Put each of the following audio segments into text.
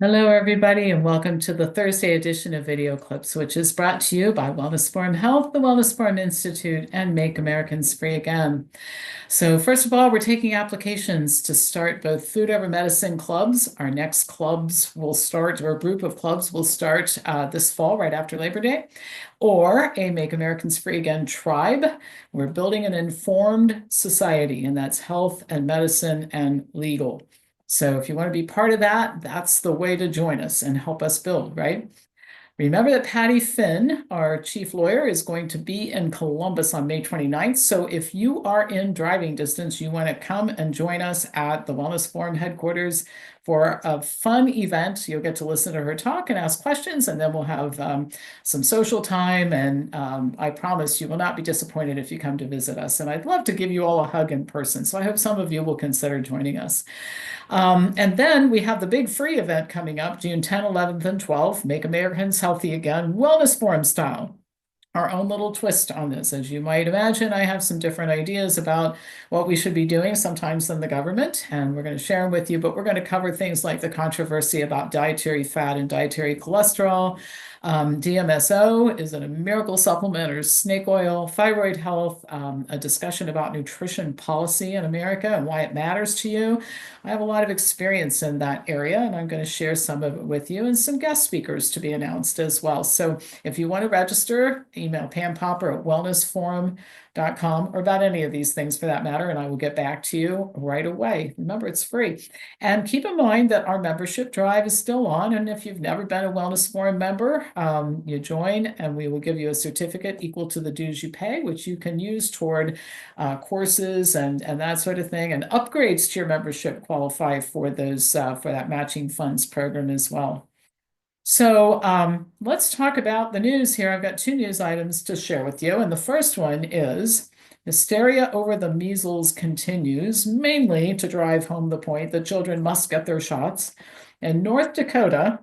Hello, everybody, and welcome to the Thursday edition of Video Clips, which is brought to you by Wellness Forum Health, the Wellness Forum Institute, and Make Americans Free Again. So, first of all, we're taking applications to start both food over medicine clubs. Our next clubs will start, or a group of clubs will start this fall, right after Labor Day, or a Make Americans Free Again tribe. We're building an informed society, and that's health and medicine and legal. So if you want to be part of that, that's the way to join us and help us build, right? Remember that Patty Finn, our chief lawyer, is going to be in Columbus on May 29th. So if you are in driving distance, you want to come and join us at the Wellness Forum headquarters for a fun event. You'll get to listen to her talk and ask questions, and then we'll have some social time. And I promise you will not be disappointed if you come to visit us. And I'd love to give you all a hug in person. So I hope some of you will consider joining us. And then we have the big free event coming up June 10th, 11th, and 12th, Make Americans Healthy Again, Wellness Forum style. Our own little twist on this. As you might imagine, I have some different ideas about what we should be doing sometimes than the government, and we're going to share them with you, but we're going to cover things like the controversy about dietary fat and dietary cholesterol. DMSO, is it a miracle supplement or snake oil, thyroid health, a discussion about nutrition policy in America and why it matters to you. I have a lot of experience in that area, and I'm going to share some of it with you and some guest speakers to be announced as well. So if you want to register, email Pam Popper at wellnessforum.com or about any of these things for that matter, and I will get back to you right away. Remember, it's free. And keep in mind that our membership drive is still on. And if you've never been a Wellness Forum member, you join and we will give you a certificate equal to the dues you pay, which you can use toward courses and that sort of thing. And upgrades to your membership qualify for those for that matching funds program as well. So let's talk about the news here. I've got two news items to share with you. And the first one is hysteria over the measles continues, mainly to drive home the point that children must get their shots. In North Dakota,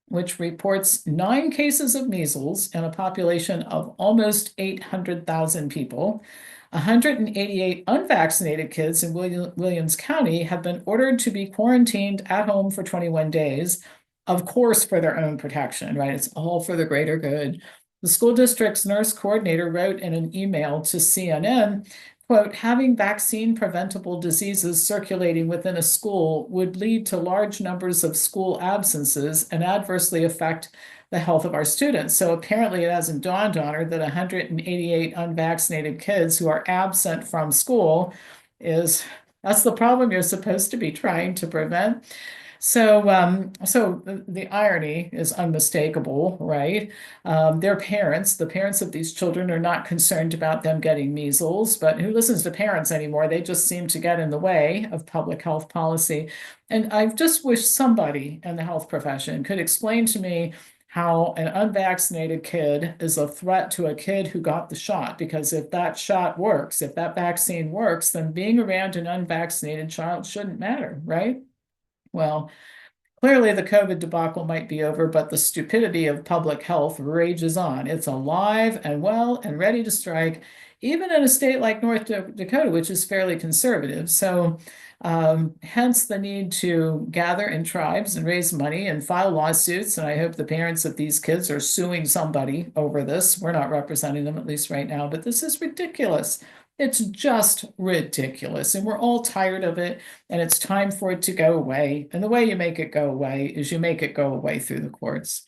which reports 9 cases of measles in a population of almost 800,000 people, 188 unvaccinated kids in Williams County have been ordered to be quarantined at home for 21 days, of course, for their own protection, right? It's all for the greater good. The school district's nurse coordinator wrote in an email to CNN, quote, having vaccine preventable diseases circulating within a school would lead to large numbers of school absences and adversely affect the health of our students. So apparently it hasn't dawned on her that 188 unvaccinated kids who are absent from school that's the problem you're supposed to be trying to prevent. So the irony is unmistakable, right? Their parents, the parents of these children, are not concerned about them getting measles, but who listens to parents anymore? They just seem to get in the way of public health policy. And I just wish somebody in the health profession could explain to me how an unvaccinated kid is a threat to a kid who got the shot. Because if that shot works, if that vaccine works, then being around an unvaccinated child shouldn't matter, right? Well, clearly the COVID debacle might be over, but the stupidity of public health rages on. It's alive and well and ready to strike, even in a state like North Dakota, which is fairly conservative. So hence the need to gather in tribes and raise money and file lawsuits. And I hope the parents of these kids are suing somebody over this. We're not representing them, at least right now, but this is ridiculous. It's just ridiculous. And we're all tired of it. And it's time for it to go away. And the way you make it go away is you make it go away through the courts.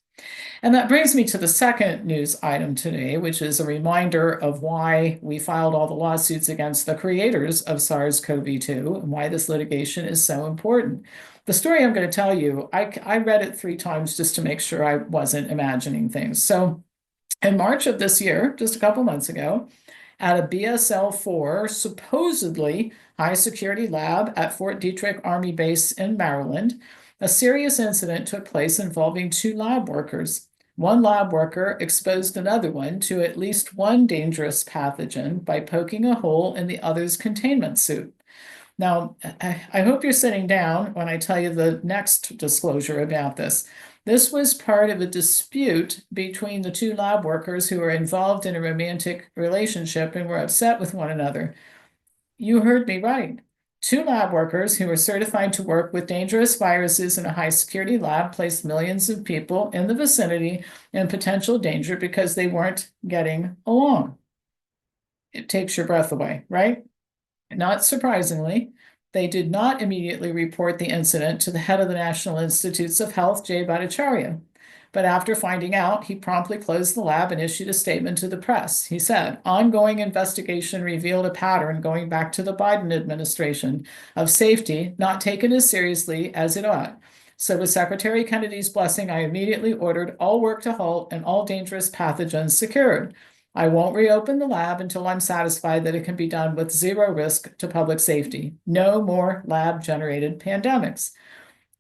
And that brings me to the second news item today, which is a reminder of why we filed all the lawsuits against the creators of SARS-CoV-2 and why this litigation is so important. The story I'm going to tell you, I read it 3 times just to make sure I wasn't imagining things. So in March of this year, just a couple months ago, at a BSL-4 supposedly high security lab at Fort Detrick Army Base in Maryland, a serious incident took place involving 2 lab workers. One lab worker exposed another one to at least one dangerous pathogen by poking a hole in the other's containment suit. Now, I hope you're sitting down when I tell you the next disclosure about this. This was part of a dispute between the 2 lab workers who were involved in a romantic relationship and were upset with one another. You heard me right. 2 lab workers who were certified to work with dangerous viruses in a high security lab placed millions of people in the vicinity in potential danger because they weren't getting along. It takes your breath away, right? Not surprisingly, they did not immediately report the incident to the head of the National Institutes of Health, Jay Bhattacharya. But after finding out, he promptly closed the lab and issued a statement to the press. He said, ongoing investigation revealed a pattern going back to the Biden administration of safety not taken as seriously as it ought. So with Secretary Kennedy's blessing, I immediately ordered all work to halt and all dangerous pathogens secured. I won't reopen the lab until I'm satisfied that it can be done with zero risk to public safety. No more lab-generated pandemics.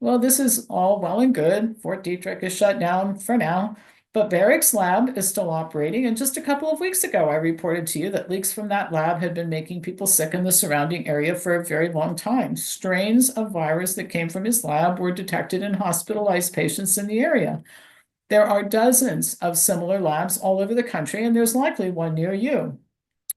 Well, this is all well and good. Fort Detrick is shut down for now, but Barrick's lab is still operating. And just a couple of weeks ago, I reported to you that leaks from that lab had been making people sick in the surrounding area for a very long time. Strains of virus that came from his lab were detected in hospitalized patients in the area. There are dozens of similar labs all over the country, and there's likely one near you.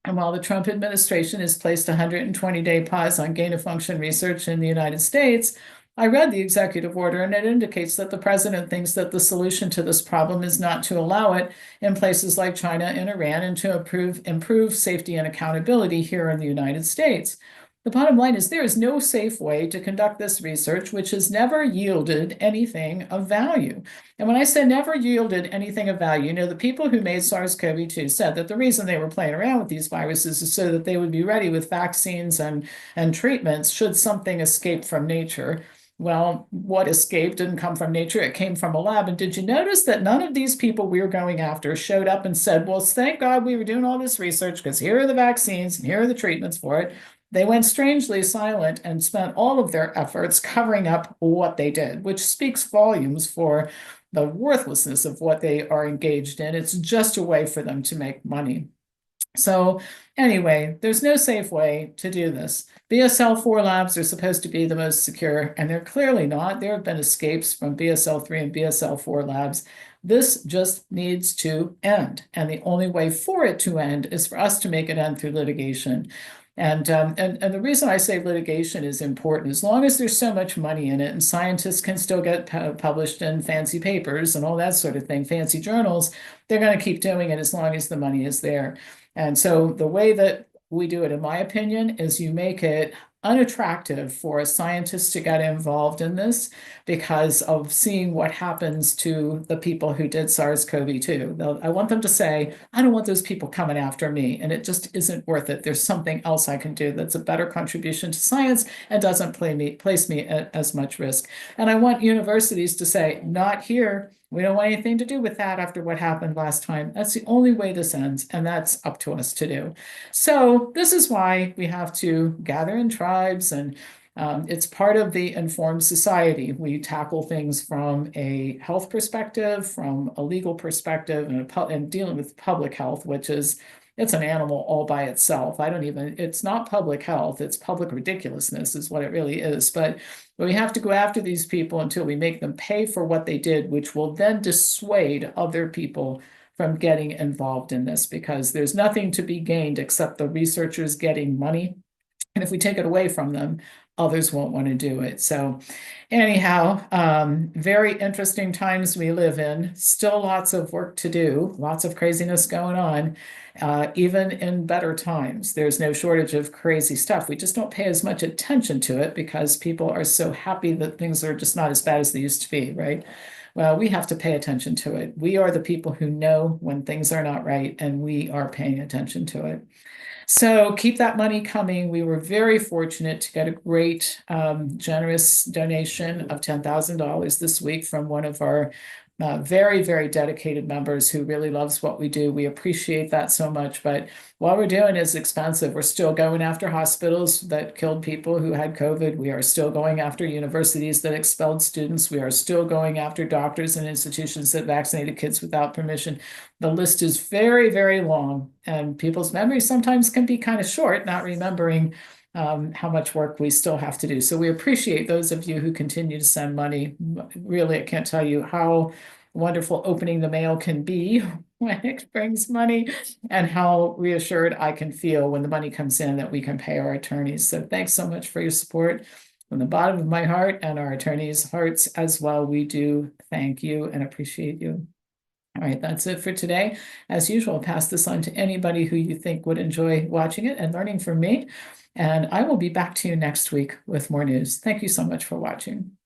And while the Trump administration has placed a 120-day pause on gain-of-function research in the United States, I read the executive order, and it indicates that the president thinks that the solution to this problem is not to allow it in places like China and Iran and to improve safety and accountability here in the United States. The bottom line is there is no safe way to conduct this research, which has never yielded anything of value. And when I say never yielded anything of value, the people who made SARS-CoV-2 said that the reason they were playing around with these viruses is so that they would be ready with vaccines and treatments should something escape from nature. Well, what escaped didn't come from nature, it came from a lab. And did you notice that none of these people we were going after showed up and said, well, thank God we were doing all this research because here are the vaccines and here are the treatments for it. They went strangely silent and spent all of their efforts covering up what they did, which speaks volumes for the worthlessness of what they are engaged in. It's just a way for them to make money. So anyway, there's no safe way to do this. BSL-4 labs are supposed to be the most secure, and they're clearly not. There have been escapes from BSL-3 and BSL-4 labs. This just needs to end. And the only way for it to end is for us to make it end through litigation. And the reason I say litigation is important, as long as there's so much money in it and scientists can still get published in fancy papers and all that sort of thing, fancy journals, they're going to keep doing it as long as the money is there. And so the way that we do it, in my opinion, is you make it unattractive for scientists to get involved in this because of seeing what happens to the people who did SARS-CoV-2. I want them to say, I don't want those people coming after me, and it just isn't worth it. There's something else I can do that's a better contribution to science and doesn't place me at as much risk. And I want universities to say, not here. We don't want anything to do with that after what happened last time. That's the only way this ends, and that's up to us to do. So this is why we have to gather in tribes, and it's part of the informed society. We tackle things from a health perspective, from a legal perspective, and dealing with public health, which is it's an animal all by itself. It's not public health, it's public ridiculousness is what it really is. But we have to go after these people until we make them pay for what they did, which will then dissuade other people from getting involved in this, because there's nothing to be gained except the researchers getting money. And if we take it away from them, others won't want to do it. So anyhow, very interesting times we live in. Still lots of work to do, lots of craziness going on. Even in better times, there's no shortage of crazy stuff. We just don't pay as much attention to it because people are so happy that things are just not as bad as they used to be, right? Well, we have to pay attention to it. We are the people who know when things are not right, and we are paying attention to it. So keep that money coming. We were very fortunate to get a great, generous donation of $10,000 this week from one of our very, very dedicated members who really loves what we do. We appreciate that so much. But what we're doing is expensive. We're still going after hospitals that killed people who had COVID. We are still going after universities that expelled students. We are still going after doctors and institutions that vaccinated kids without permission. The list is very, very long, and people's memories sometimes can be kind of short, not remembering how much work we still have to do. So we appreciate those of you who continue to send money. Really, I can't tell you how wonderful opening the mail can be when it brings money, and how reassured I can feel when the money comes in that we can pay our attorneys. So thanks so much for your support from the bottom of my heart and our attorneys' hearts as well. We do thank you and appreciate you. All right, that's it for today. As usual, I'll pass this on to anybody who you think would enjoy watching it and learning from me. And I will be back to you next week with more news. Thank you so much for watching.